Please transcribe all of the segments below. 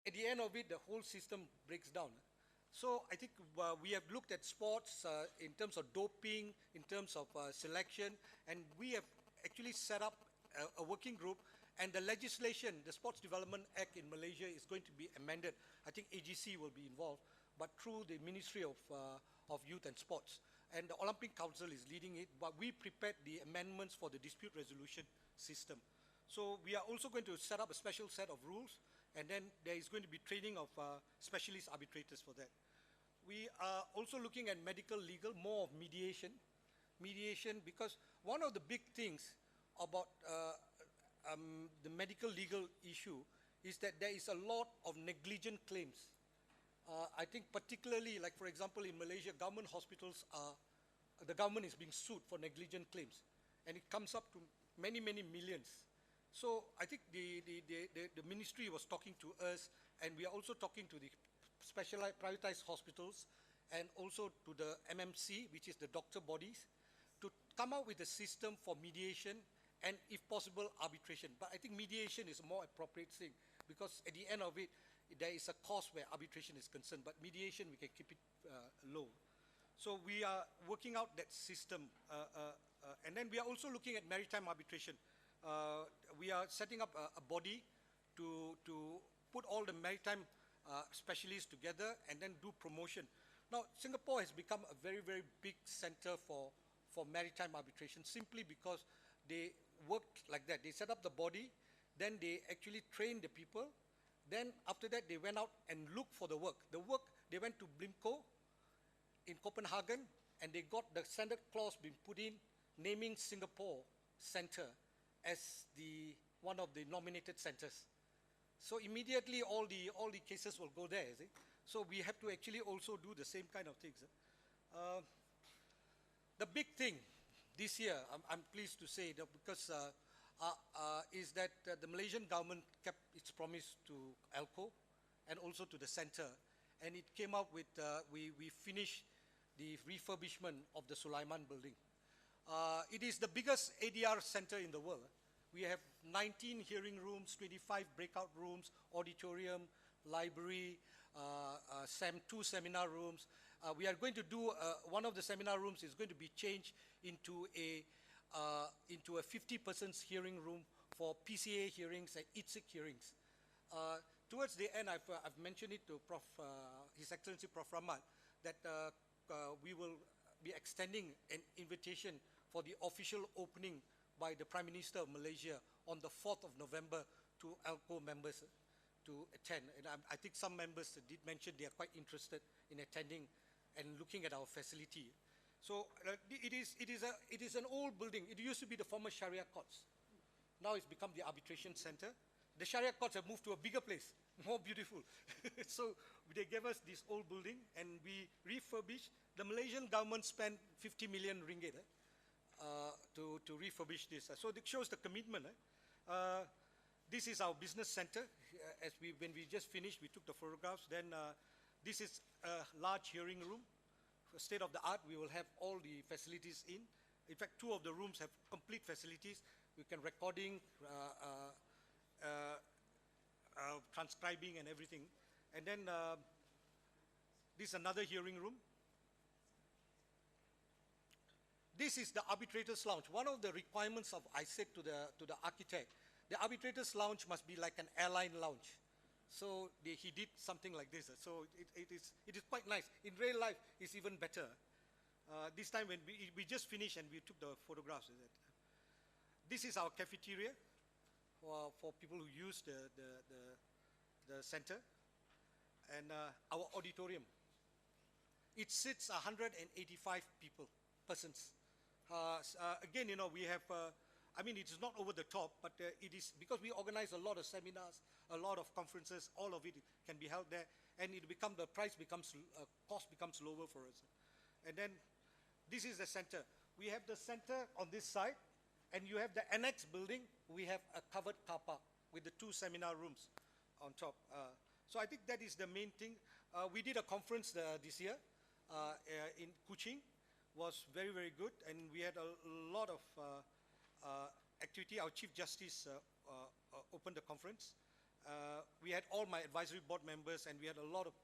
at the end of it, the whole system breaks down. So I think we have looked at sports in terms of doping, in terms of selection, and we have actually set up a working group, and the legislation, the Sports Development Act in Malaysia is going to be amended. I think AGC will be involved, but through the Ministry of Youth and Sports. And the Olympic Council is leading it, but we prepared the amendments for the dispute resolution system. So we are also going to set up a special set of rules, and then there is going to be training of specialist arbitrators for that. We are also looking at medical legal, more of mediation. Mediation, because one of the big things about the medical legal issue is that there is a lot of negligent claims. I think particularly, like for example, in Malaysia, government hospitals the government is being sued for negligent claims, and it comes up to many, many millions. So I think the ministry was talking to us, and we are also talking to the specialized privatized hospitals and also to the MMC, which is the doctor bodies, to come up with a system for mediation and, if possible, arbitration. But I think mediation is a more appropriate thing, because at the end of it, there is a cost where arbitration is concerned, but mediation, we can keep it low. So we are working out that system, and then we are also looking at maritime arbitration. We are setting up a body to put all the maritime specialists together and then do promotion. Now, Singapore has become a very, very big center for maritime arbitration, simply because they work like that. They set up the body, then they actually train the people, then after that they went out and looked for the work. The work, they went to Blimco in Copenhagen, and they got the standard clause being put in, naming Singapore Center as one of the nominated centers. So immediately all the cases will go there, see? So we have to actually also do the same kind of things. The big thing this year, I'm pleased to say, that because is that the Malaysian government kept its promise to ALCO and also to the center, and it came out with, we finished the refurbishment of the Sulaiman building. It is the biggest ADR center in the world. We have 19 hearing rooms, 25 breakout rooms, auditorium, library, 2 seminar rooms. We are going to do, one of the seminar rooms is going to be changed into a 50-person hearing room for PCA hearings and ITSIC hearings. Towards the end, I've mentioned it to His Excellency Prof. Rahmat, that we will be extending an invitation for the official opening by the Prime Minister of Malaysia on the 4th of November to ALCO members to attend. And I think some members did mention they are quite interested in attending and looking at our facility. So it is an old building. It used to be the former Sharia courts. Now it's become the arbitration center. The Sharia courts have moved to a bigger place, more beautiful. So they gave us this old building, and we refurbished. The Malaysian government spent 50 million ringgit to refurbish this. So it shows the commitment. This is our business center. When we just finished, we took the photographs. Then this is a large hearing room. State of the art, we will have all the facilities in. In fact, 2 of the rooms have complete facilities. We can recording, transcribing and everything. And then this is another hearing room. This is the arbitrator's lounge. One of the requirements I said to the architect, the arbitrator's lounge must be like an airline lounge. So he did something like this. So it is quite nice. In real life, it's even better. This time when we just finished and we took the photographs. This is our cafeteria for people who use the center, and our auditorium. It sits 185 persons. Again, we have, I mean, it's not over the top, but it is, because we organize a lot of seminars, a lot of conferences, all of it can be held there, and the cost becomes lower for us. And then this is the center. We have the center on this side, and you have the annex building. We have a covered car park with the 2 seminar rooms on top. So I think that is the main thing. We did a conference this year in Kuching. Was very, very good, and we had a lot of activity. Our Chief Justice opened the conference, we had all my advisory board members, and we had a lot of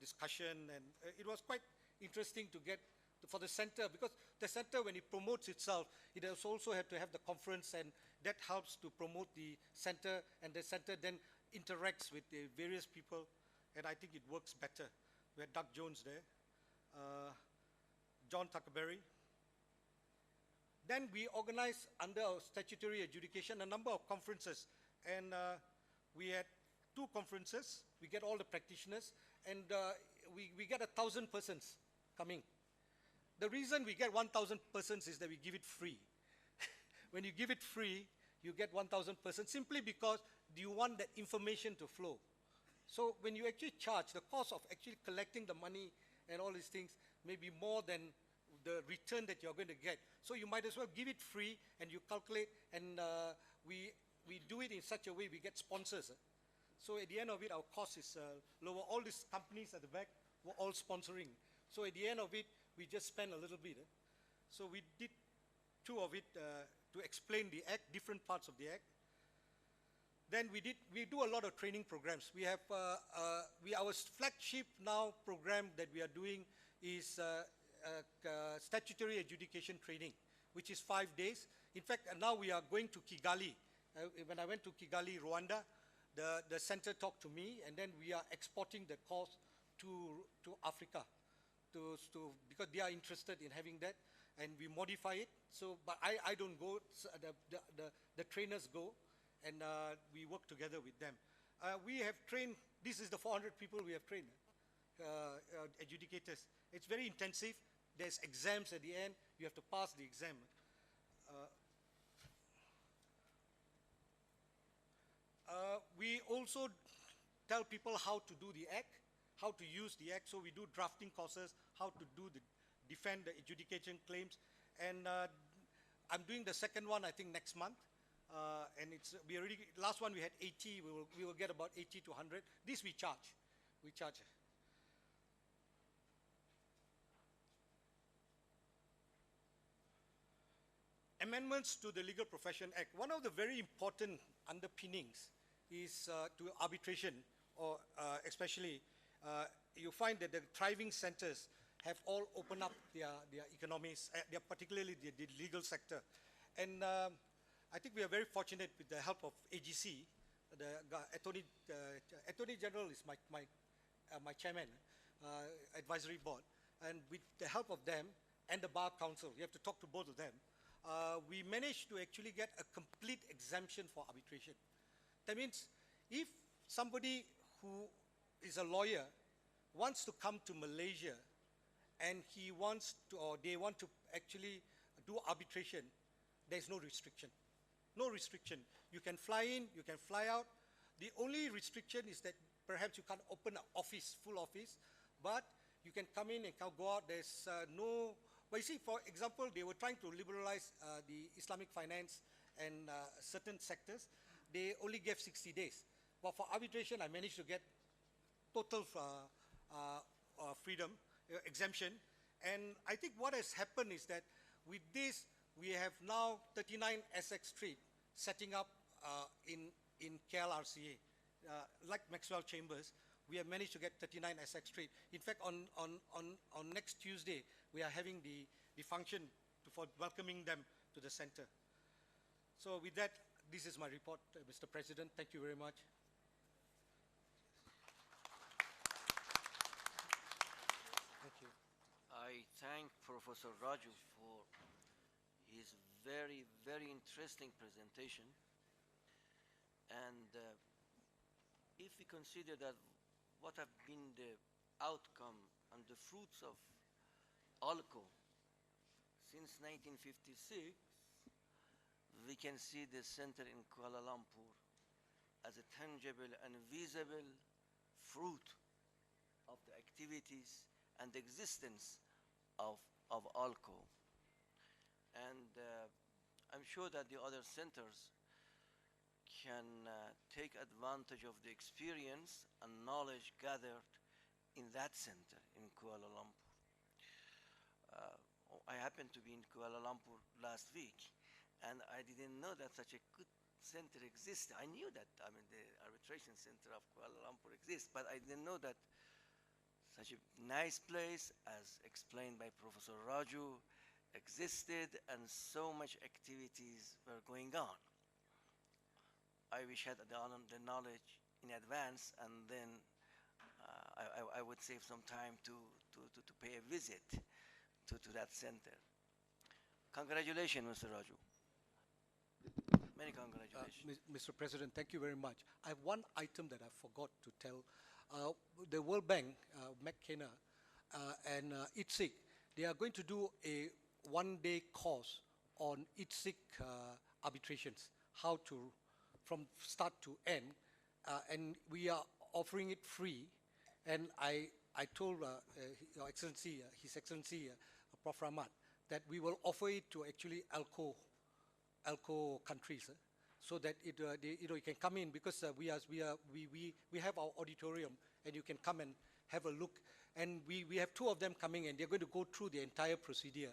discussion, and it was quite interesting to get for the center, because the center, when it promotes itself, it has also have to have the conference, and that helps to promote the center, and the center then interacts with the various people, and I think it works better. We had Doug Jones there, John Tuckerberry. Then we organized, under our statutory adjudication, a number of conferences, and we had 2 conferences. We get all the practitioners, and we get 1,000 persons coming. The reason we get 1,000 persons is that we give it free. When you give it free, you get 1,000 persons simply because you want that information to flow. So when you actually charge, the cost of actually collecting the money and all these things may be more than the return that you're going to get. So you might as well give it free, and you calculate, and we do it in such a way we get sponsors. So at the end of it, our cost is lower. All these companies at the back were all sponsoring. So at the end of it, we just spend a little bit. So we did 2 of it to explain the act, different parts of the act. Then we do a lot of training programs. We have our flagship now program that we are doing is statutory adjudication training, which is 5 days. In fact, now we are going to Kigali. When I went to Kigali, Rwanda, the center talked to me, and then we are exporting the course to Africa, because they are interested in having that, and we modify it. So, but I don't go. So the trainers go, and we work together with them. We have trained. This is the 400 people we have trained, adjudicators. It's very intensive. There's exams at the end. You have to pass the exam. We also tell people how to do the act, how to use the act. So we do drafting courses, how to defend the adjudication claims. And I'm doing the second one, I think, next month. And last one we had 80, we will get about 80 to 100. This we charge. We charge. Amendments to the Legal Profession Act. One of the very important underpinnings is to arbitration, or especially you find that the thriving centers have all opened up their economies, particularly the legal sector. And I think we are very fortunate with the help of AGC, the Attorney General is my chairman, advisory board, and with the help of them and the Bar Council, you have to talk to both of them, we managed to actually get a complete exemption for arbitration. That means if somebody who is a lawyer wants to come to Malaysia and he wants to, or they want to actually do arbitration, there's no restriction. No restriction. You can fly in, you can fly out. The only restriction is that perhaps you can't open an office, full office, but you can come in and go out. There's no, but you see, for example, they were trying to liberalize the Islamic finance and certain sectors. They only gave 60 days. But for arbitration, I managed to get total freedom, exemption. And I think what has happened is that with this, we have now 39 Essex Street setting up in KLRCA. Like Maxwell Chambers, we have managed to get 39 Essex Street. In fact, on next Tuesday, we are having the function for welcoming them to the center. So with that, this is my report, Mr. President. Thank you very much. Thank you. I thank Professor Raju for his very, very interesting presentation. And if we consider that what have been the outcome and the fruits of ALCO since 1956, we can see the center in Kuala Lumpur as a tangible and visible fruit of the activities and the existence of ALCO. And I'm sure that the other centers can take advantage of the experience and knowledge gathered in that center in Kuala Lumpur. I happened to be in Kuala Lumpur last week, and I didn't know that such a good center existed. I knew that, I mean, the arbitration center of Kuala Lumpur exists, but I didn't know that such a nice place, as explained by Professor Raju, existed and so much activities were going on. I wish I had the knowledge in advance, and then I would save some time to pay a visit to that center. Congratulations, Mr. Raju. Many congratulations. Mr. President, thank you very much. I have one item that I forgot to tell. The World Bank, McKenna, and ITSIC, they are going to do a one-day course on ITSIC arbitrations, how to, from start to end, and we are offering it free. And I told Your Excellency, His Excellency, Prof. Rahmat, that we will offer it to actually ALCO countries, so that it, you can come in, because we have our auditorium, and you can come and have a look. And we have two of them coming, and they're going to go through the entire procedure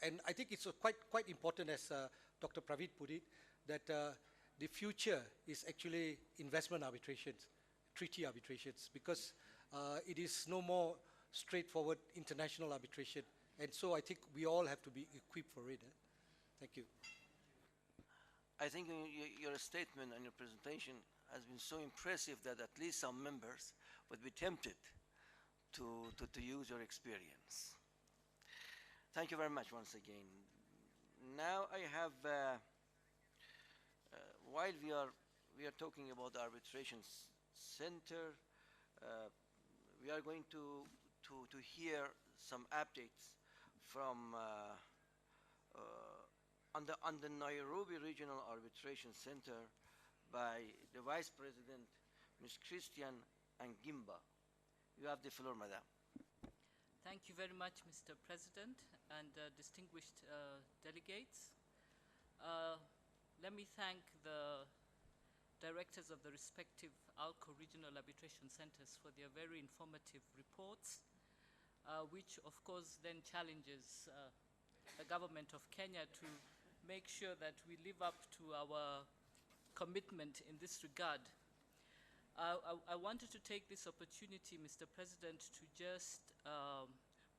and I think it's quite important, as Dr. Praveet put it, that the future is actually investment arbitrations, treaty arbitrations, because it is no more straightforward international arbitration. And so I think we all have to be equipped for it. Thank you. I think your statement and your presentation has been so impressive that at least some members would be tempted to use your experience. Thank you very much once again. Now I have, while we are talking about the arbitration center, we are going to hear some updates from on the Nairobi Regional Arbitration Center by the Vice President, Ms. Christian Angimba. You have the floor, Madam. Thank you very much, Mr. President and distinguished delegates. Let me thank the directors of the respective ALCO Regional Arbitration Centers for their very informative reports, which of course then challenges the government of Kenya to make sure that we live up to our commitment in this regard. I wanted to take this opportunity, Mr. President, to just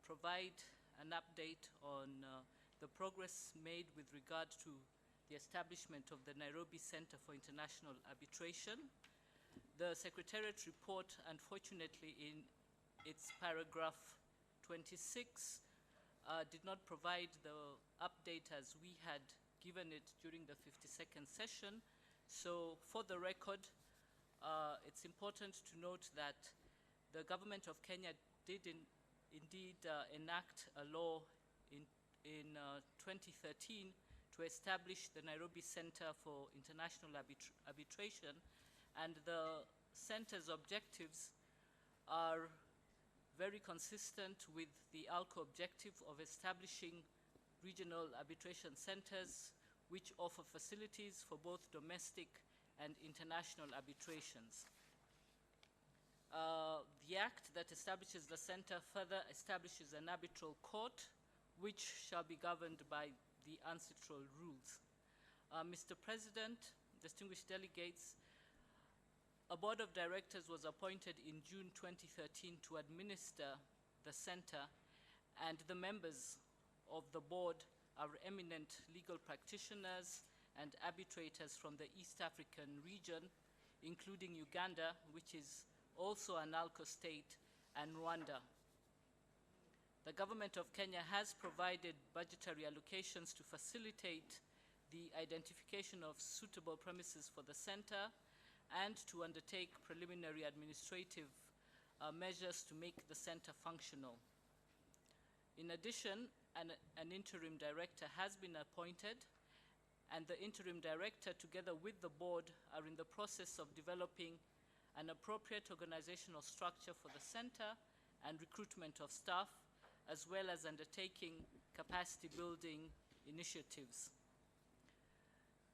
provide an update on the progress made with regard to the establishment of the Nairobi Center for International Arbitration. The Secretariat report, unfortunately, in its paragraph 26, did not provide the update as we had given it during the 52nd session. So for the record, it's important to note that the government of Kenya did indeed enact a law in 2013 to establish the Nairobi Center for International Arbitration, and the center's objectives are very consistent with the ALCO objective of establishing regional arbitration centers which offer facilities for both domestic and international arbitrations. The act that establishes the center further establishes an arbitral court which shall be governed by the ancestral rules. Mr. President, distinguished delegates, a board of directors was appointed in June 2013 to administer the center, and the members of the board are eminent legal practitioners and arbitrators from the East African region, including Uganda, which is also an ALCO state, and Rwanda. The government of Kenya has provided budgetary allocations to facilitate the identification of suitable premises for the center and to undertake preliminary administrative measures to make the center functional. In addition, an interim director has been appointed, and the interim director, together with the board, are in the process of developing an appropriate organizational structure for the center and recruitment of staff, as well as undertaking capacity building initiatives.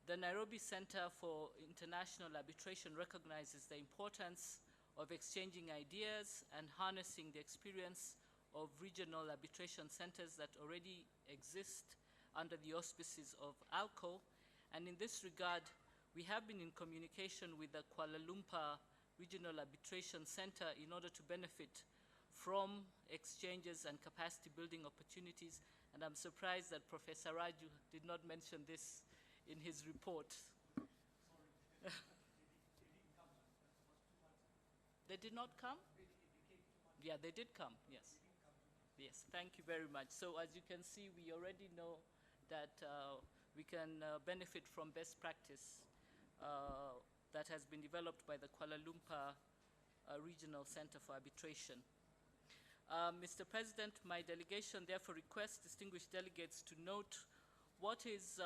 The Nairobi Center for International Arbitration recognizes the importance of exchanging ideas and harnessing the experience of regional arbitration centers that already exist under the auspices of ALCO, And in this regard, we have been in communication with the Kuala Lumpur Regional Arbitration Center in order to benefit from exchanges and capacity building opportunities. And I'm surprised that Professor Raju did not mention this in his report. They did not come? Yeah, they did come, yes. Yes, thank you very much. So as you can see, we already know that we can benefit from best practice that has been developed by the Kuala Lumpur Regional Center for Arbitration. Mr. President, my delegation therefore requests distinguished delegates to note what is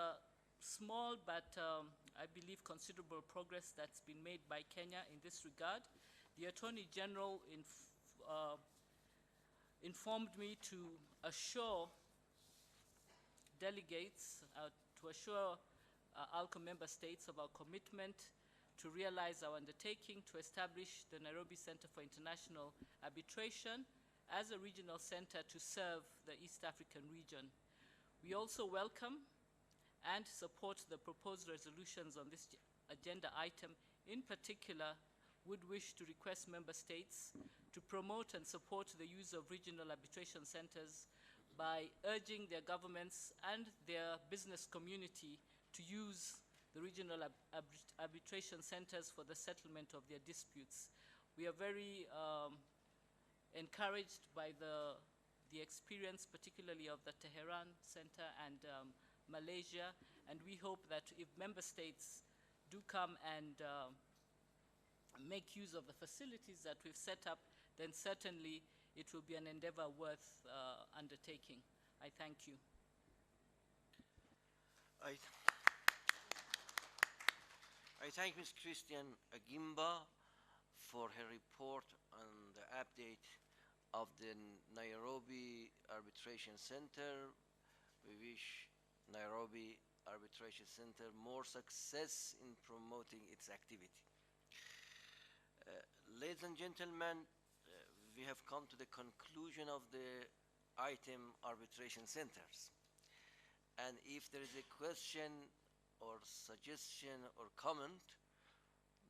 small but I believe considerable progress that's been made by Kenya in this regard. The Attorney General informed me to assure delegates, to assure ALCO member states of our commitment to realize our undertaking to establish the Nairobi Center for International Arbitration as a regional center to serve the East African region. We also welcome and support the proposed resolutions on this agenda item. In particular, would wish to request member states to promote and support the use of regional arbitration centers by urging their governments and their business community to use the regional arbitration centers for the settlement of their disputes. We are very encouraged by the experience, particularly of the Tehran Center and Malaysia, and we hope that if member states do come and make use of the facilities that we've set up, then certainly it will be an endeavor worth undertaking. I thank you. I thank Ms. Christian Agimba for her report on the update of the Nairobi Arbitration Center. We wish Nairobi Arbitration Center more success in promoting its activity. Ladies and gentlemen, we have come to the conclusion of the item arbitration centers. And if there is a question or suggestion or comment,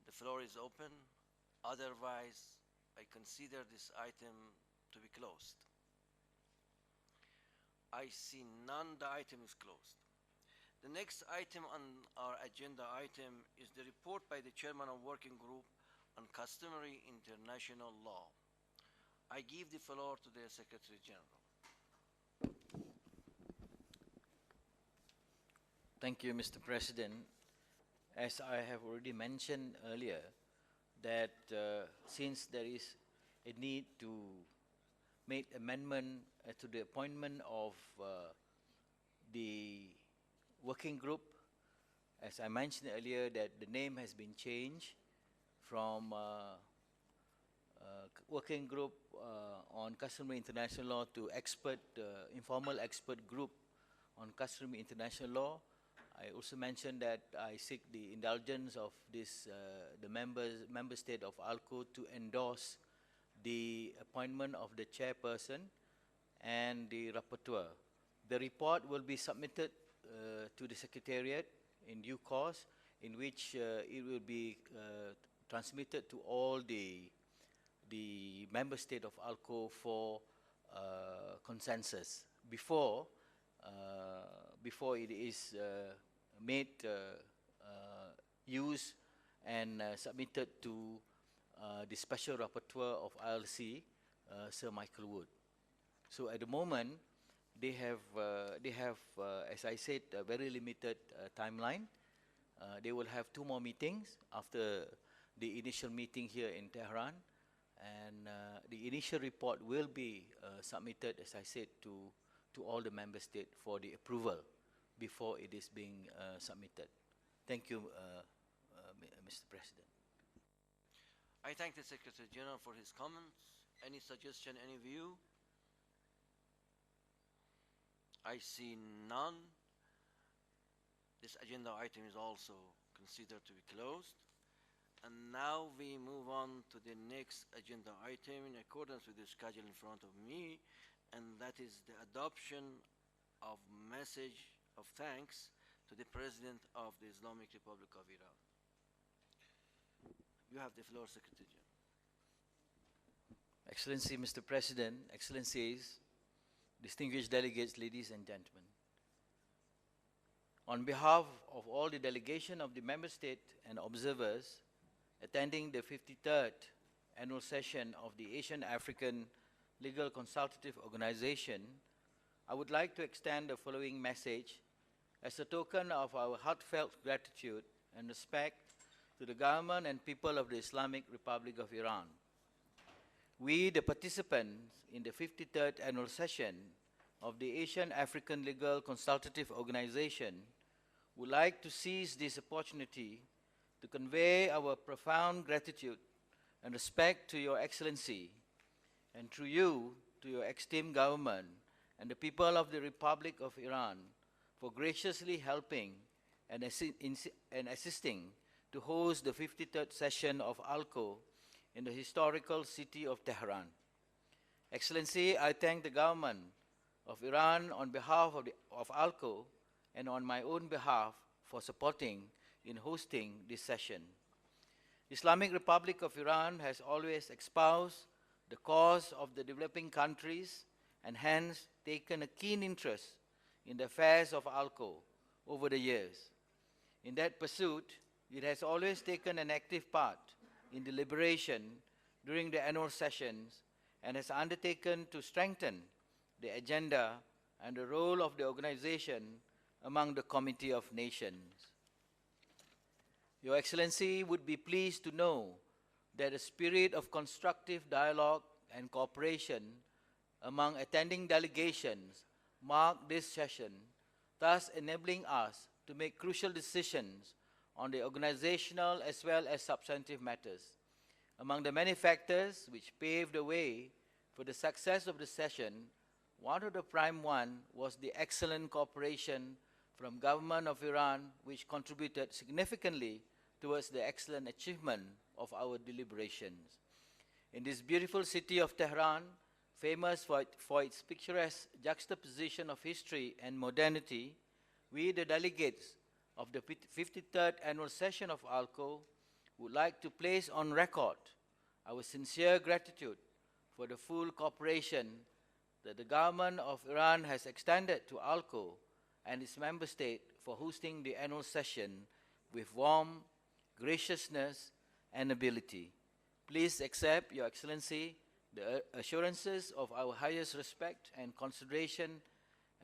the floor is open. Otherwise, I consider this item to be closed. I see none, the item is closed. The next item on our agenda item is the report by the chairman of working group on customary international law. I give the floor to the Secretary General. Thank you, Mr. President. As I have already mentioned earlier, that since there is a need to make amendment to the appointment of the working group, as I mentioned earlier, that the name has been changed from working group on customary international law to informal expert group on customary international law. I also mentioned that I seek the indulgence of this, the member state of ALCO to endorse the appointment of the chairperson and the rapporteur. The report will be submitted to the Secretariat in due course, in which it will be transmitted to all the member state of ALCO for consensus before it is made use and submitted to the special rapporteur of ILC, Sir Michael Wood. So at the moment, they have, as I said, a very limited timeline. They will have 2 more meetings after the initial meeting here in Tehran, and the initial report will be submitted, as I said, to all the member states for the approval before it is being submitted. Thank you, Mr. President. I thank the Secretary General for his comments. Any suggestion, any view? I see none. This agenda item is also considered to be closed. And now we move on to the next agenda item in accordance with the schedule in front of me, and that is the adoption of message of thanks to the President of the Islamic Republic of Iran. You have the floor, Secretary General. Excellency, Mr. President, Excellencies, distinguished delegates, ladies and gentlemen. On behalf of all the delegation of the member state and observers attending the 53rd annual session of the Asian African Legal Consultative Organization, I would like to extend the following message as a token of our heartfelt gratitude and respect to the government and people of the Islamic Republic of Iran. We, the participants in the 53rd annual session of the Asian African Legal Consultative Organization, would like to seize this opportunity to convey our profound gratitude and respect to Your Excellency, and through you to your esteemed government and the people of the Republic of Iran for graciously helping and assisting to host the 53rd session of ALCO in the historical city of Tehran. Excellency, I thank the government of Iran on behalf of ALCO and on my own behalf for supporting in hosting this session. Islamic Republic of Iran has always espoused the cause of the developing countries and hence taken a keen interest in the affairs of ALCO over the years. In that pursuit, it has always taken an active part in deliberation during the annual sessions and has undertaken to strengthen the agenda and the role of the organization among the Committee of Nations. Your Excellency would be pleased to know that a spirit of constructive dialogue and cooperation among attending delegations marked this session, thus enabling us to make crucial decisions on the organizational as well as substantive matters. Among the many factors which paved the way for the success of the session, one of the prime one was the excellent cooperation from government of Iran, which contributed significantly towards the excellent achievement of our deliberations. In this beautiful city of Tehran, famous for its picturesque juxtaposition of history and modernity, we, the delegates of the 53rd annual session of ALCO, would like to place on record our sincere gratitude for the full cooperation that the government of Iran has extended to ALCO and its member state for hosting the annual session with warmth, graciousness, and ability. Please accept, Your Excellency, the assurances of our highest respect and consideration,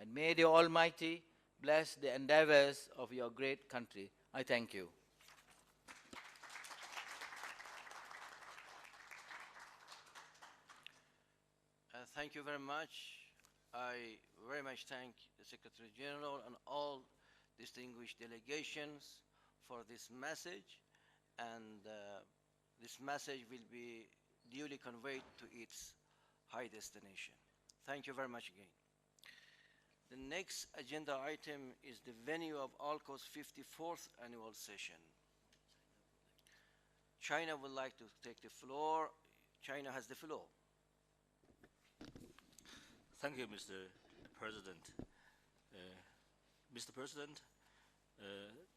and may the Almighty bless the endeavors of your great country. I thank you. Thank you very much. I very much thank the Secretary General and all distinguished delegations for this message, and this message will be duly conveyed to its high destination. Thank you very much again. The next agenda item is the venue of ALCO's 54th annual session. China would like to take the floor. China has the floor. Thank you, Mr. President. Mr. President,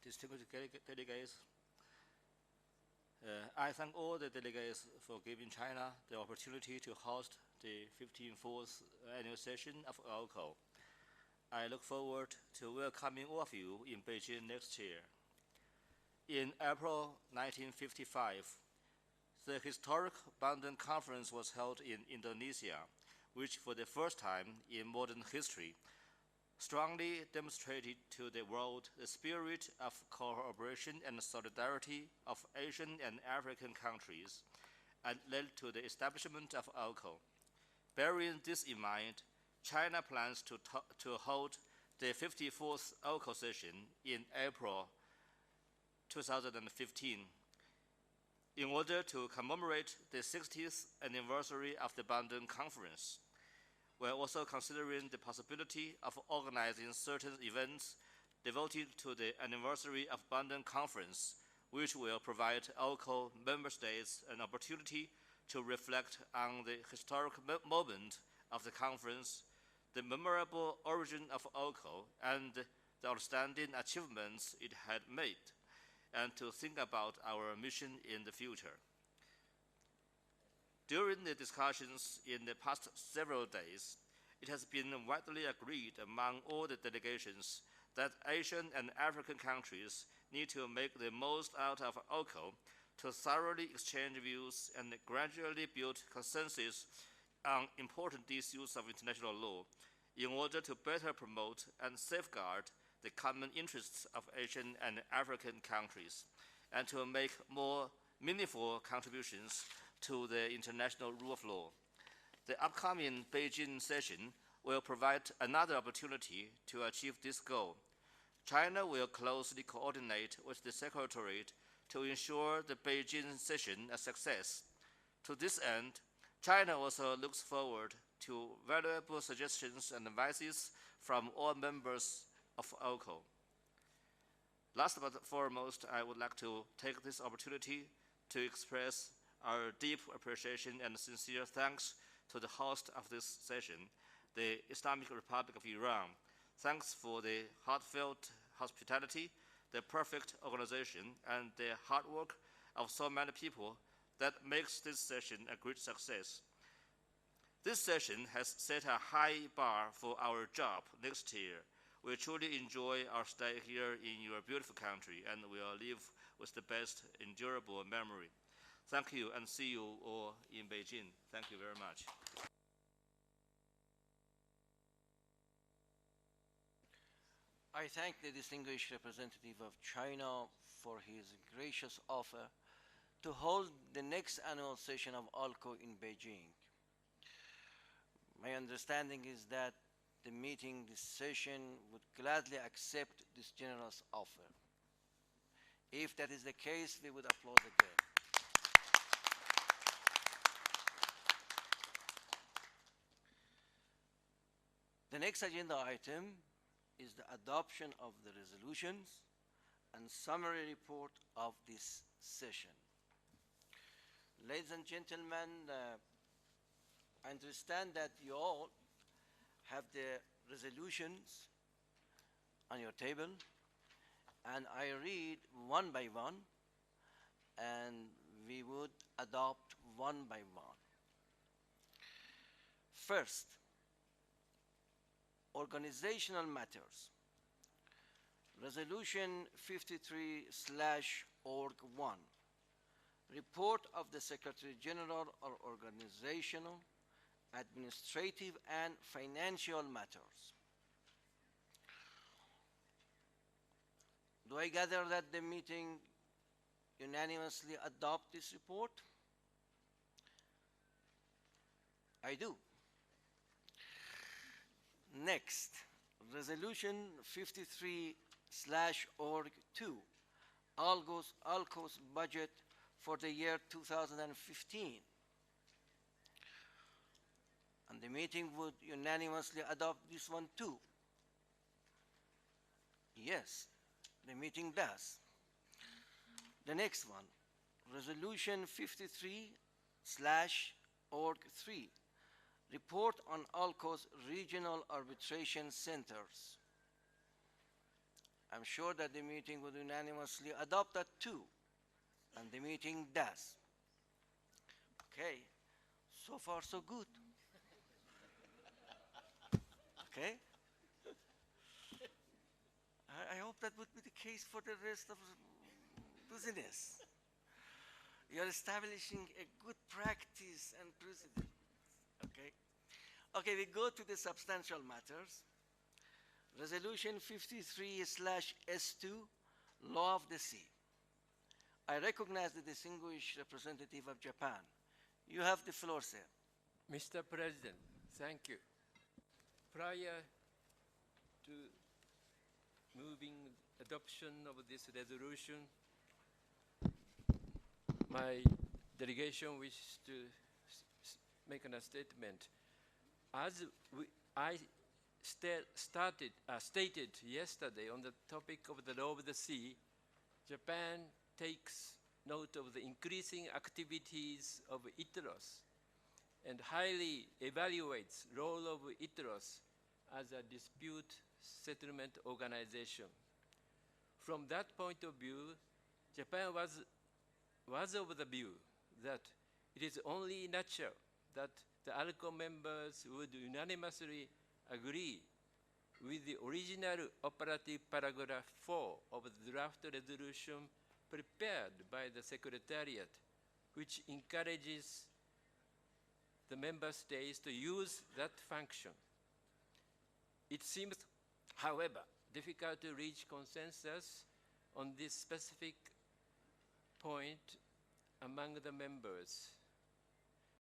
distinguished delegates, I thank all the delegates for giving China the opportunity to host the 54th annual session of ALCO. I look forward to welcoming all of you in Beijing next year. In April 1955, the historic Bandung Conference was held in Indonesia, which for the first time in modern history strongly demonstrated to the world the spirit of cooperation and solidarity of Asian and African countries, and led to the establishment of ALCO. Bearing this in mind, China plans to hold the 54th ALCO session in April 2015. In order to commemorate the 60th anniversary of the Bandung Conference, we're also considering the possibility of organizing certain events devoted to the anniversary of Bandung Conference, which will provide ALCO member states an opportunity to reflect on the historic moment of the conference, the memorable origin of ALCO, and the outstanding achievements it had made and to think about our mission in the future. During the discussions in the past several days, it has been widely agreed among all the delegations that Asian and African countries need to make the most out of OCO to thoroughly exchange views and gradually build consensus on important issues of international law in order to better promote and safeguard the common interests of Asian and African countries and to make more meaningful contributions to the international rule of law. The upcoming Beijing session will provide another opportunity to achieve this goal. China will closely coordinate with the Secretariat to ensure the Beijing session a success. To this end, China also looks forward to valuable suggestions and advices from all members of OCO. Last but foremost, I would like to take this opportunity to express our deep appreciation and sincere thanks to the host of this session, the Islamic Republic of Iran. Thanks for the heartfelt hospitality, the perfect organization, and the hard work of so many people that makes this session a great success. This session has set a high bar for our job next year. We truly enjoy our stay here in your beautiful country and will live with the best endurable memory. Thank you and see you all in Beijing. Thank you very much. I thank the distinguished representative of China for his gracious offer to hold the next annual session of ALCO in Beijing. My understanding is that the meeting, this session, would gladly accept this generous offer. If that is the case, we would applaud again. The next agenda item is the adoption of the resolutions and summary report of this session. Ladies and gentlemen, I understand that you all have the resolutions on your table, and I read one by one, and we would adopt one by one. First, organizational matters. Resolution 53/org1. Report of the Secretary General on organizational, administrative, and financial matters. Do I gather that the meeting unanimously adopt this report? I do. Next, Resolution 53/org2, ALCO's budget for the year 2015. And the meeting would unanimously adopt this one too. Yes, the meeting does. The next one, Resolution 53/org3, Report on ALCO's regional arbitration centers. I'm sure that the meeting would unanimously adopt that too, and the meeting does. Okay, so far so good. Okay? I hope that would be the case for the rest of the business. You're establishing a good practice and precedent. Okay? Okay, we go to the substantial matters. Resolution 53/S2, Law of the Sea. I recognize the distinguished representative of Japan. You have the floor, sir. Mr. President, thank you. Prior to moving adoption of this resolution, my delegation wishes to make a statement. As I stated yesterday on the topic of the law of the sea, Japan takes note of the increasing activities of ITROS and highly evaluates role of ITROS as a dispute Settlement Organization. From that point of view, Japan was of the view that it is only natural that the ALCO members would unanimously agree with the original operative paragraph 4 of the draft resolution prepared by the Secretariat, which encourages the member states to use that function. It seems, however, difficult to reach consensus on this specific point among the members.